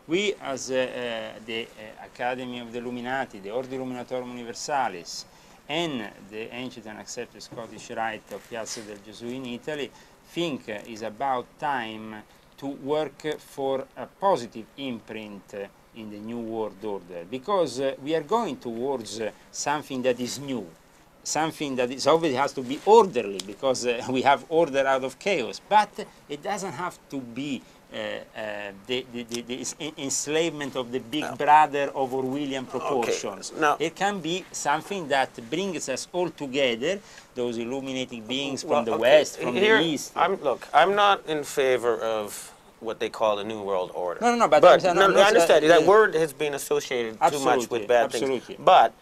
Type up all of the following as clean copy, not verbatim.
We, as the Academy of the Illuminati, the Ordo Illuminatorum Universalis, and the ancient and accepted Scottish Rite of Piazza del Gesu in Italy, think is about time to work for a positive imprint in the New World Order, because we are going towards something that is new, something that is obviously has to be orderly, because we have order out of chaos, but it doesn't have to be the enslavement of the big brother of Orwellian proportions. Okay. Now, it can be something that brings us all together, those illuminating beings from the West, from the East. Look, I'm not in favor of what they call the New World Order. No, but I understand that word has been associated too much with bad things. But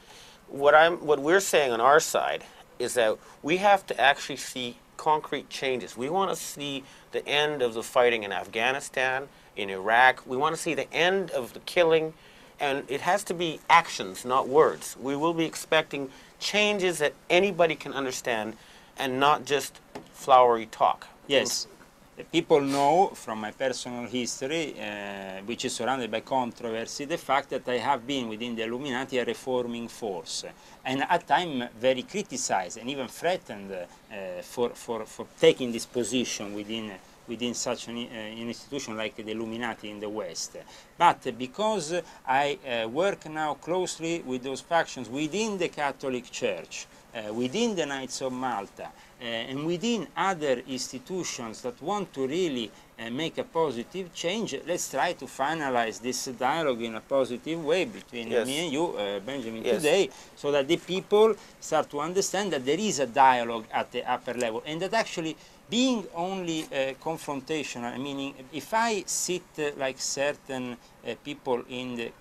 what we're saying on our side is that we have to actually see concrete changes. We want to see the end of the fighting in Afghanistan, in Iraq. We want to see the end of the killing, and it has to be actions, not words. We will be expecting changes that anybody can understand and not just flowery talk. Yes. People know from my personal history, which is surrounded by controversy, the fact that I have been within the Illuminati a reforming force, and at times very criticized and even threatened for taking this position within such an institution like the Illuminati in the West. But because I work now closely with those factions within the Catholic Church, within the Knights of Malta, and within other institutions that want to really make a positive change, let's try to finalize this dialogue in a positive way between me and you, Benjamin, today, so that the people start to understand that there is a dialogue at the upper level, and that actually being only confrontational, meaning if I sit like certain people in the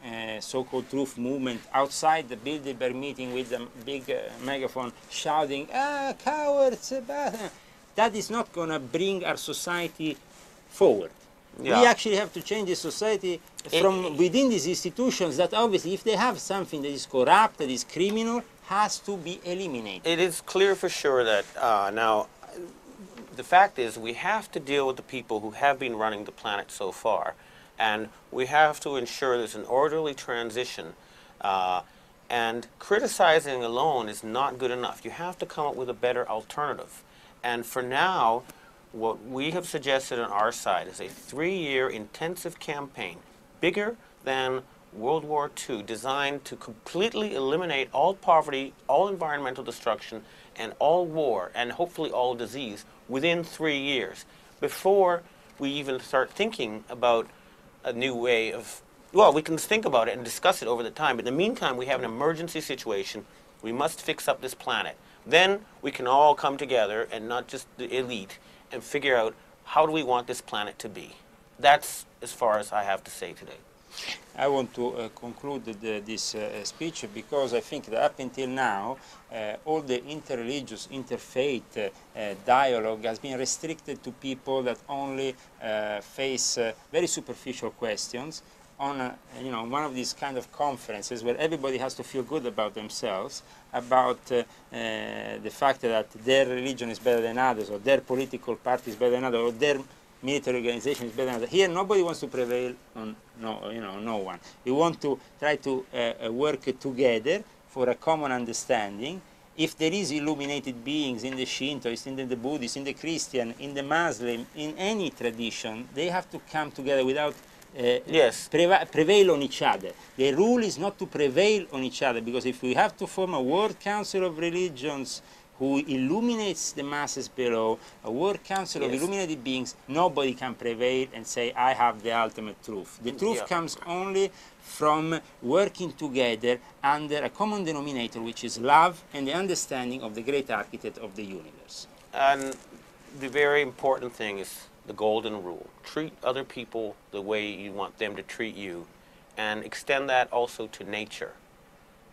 so-called truth movement outside the Bilderberg meeting with a big megaphone shouting, "Ah, cowards!" that is not going to bring our society forward. Yeah. We actually have to change the society from within these institutions that obviously, if they have something that is corrupt, that is criminal, has to be eliminated. It is clear for sure that now, the fact is we have to deal with the people who have been running the planet so far, and we have to ensure there's an orderly transition, and criticizing alone is not good enough. You have to come up with a better alternative. And for now, what we have suggested on our side is a 3-year intensive campaign, bigger than World War II, designed to completely eliminate all poverty, all environmental destruction, and all war, and hopefully all disease, within 3 years, before we even start thinking about a new way of, well, we can think about it and discuss it over the time, but in the meantime, we have an emergency situation. We must fix up this planet. Then we can all come together, and not just the elite, and figure out how do we want this planet to be. That's as far as I have to say today. I want to conclude this speech because I think that up until now, all the interreligious, interfaith dialogue has been restricted to people that only face very superficial questions on one of these kind of conferences where everybody has to feel good about themselves, about the fact that their religion is better than others, or their political party is better than others, or their military organization is better than others. Here, nobody wants to prevail on no one. We want to try to work together for a common understanding. If there is illuminated beings in the Shintoist, in the Buddhist, in the Christian, in the Muslim, in any tradition, they have to come together without prevail on each other. The rule is not to prevail on each other, because if we have to form a World Council of Religions who illuminates the masses below, a World Council of illuminated beings, nobody can prevail and say, I have the ultimate truth. The truth comes only from working together under a common denominator, which is love and the understanding of the great architect of the universe. And the very important thing is the golden rule. Treat other people the way you want them to treat you, and extend that also to nature.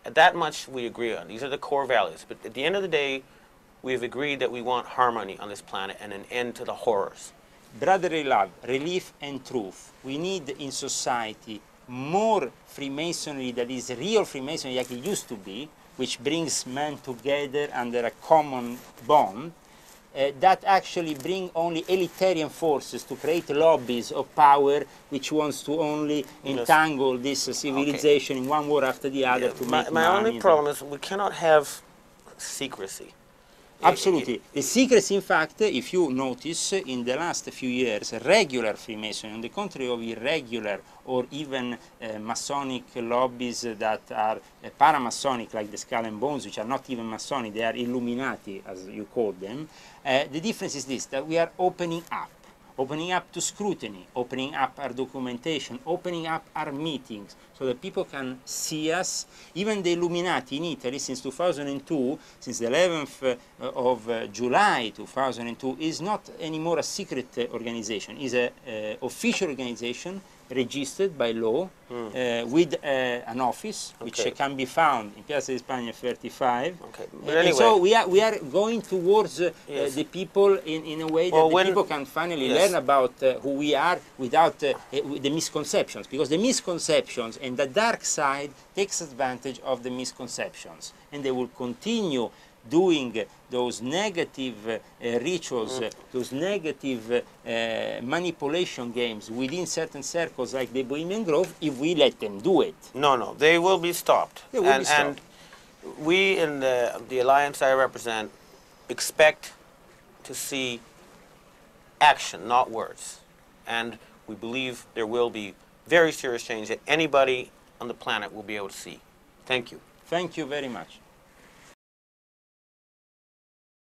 That much we agree on. These are the core values. But at the end of the day, we've agreed that we want harmony on this planet and an end to the horrors. Brotherly love, relief, and truth. We need in society more Freemasonry that is real Freemasonry like it used to be, which brings men together under a common bond, that actually bring only elitarian forces to create lobbies of power which wants to only entangle this civilization in one war after the other to make my money. only problem is we cannot have secrecy. Absolutely. The secrecy, in fact, if you notice, in the last few years, regular Freemasonry, on the contrary of irregular or even Masonic lobbies that are paramasonic, like the Skull and Bones, which are not even Masonic, they are Illuminati, as you call them. The difference is this, that we are opening up to scrutiny, opening up our documentation, opening up our meetings, so that people can see us. Even the Illuminati in Italy, since 2002, since the 11th of July 2002, is not anymore a secret organization. It's an official organization registered by law with an office which can be found in Piazza di Spagna 35. Okay. But anyway, so we are going towards the people in a way that the people can finally learn about who we are without the misconceptions, because the misconceptions and the dark side takes advantage of the misconceptions, and they will continue doing those negative rituals, those negative manipulation games within certain circles like the Bohemian Grove if we let them do it. No, they will be stopped. They will be stopped. And we in the alliance I represent expect to see action, not words. And we believe there will be very serious change that anybody on the planet will be able to see. Thank you. Thank you very much.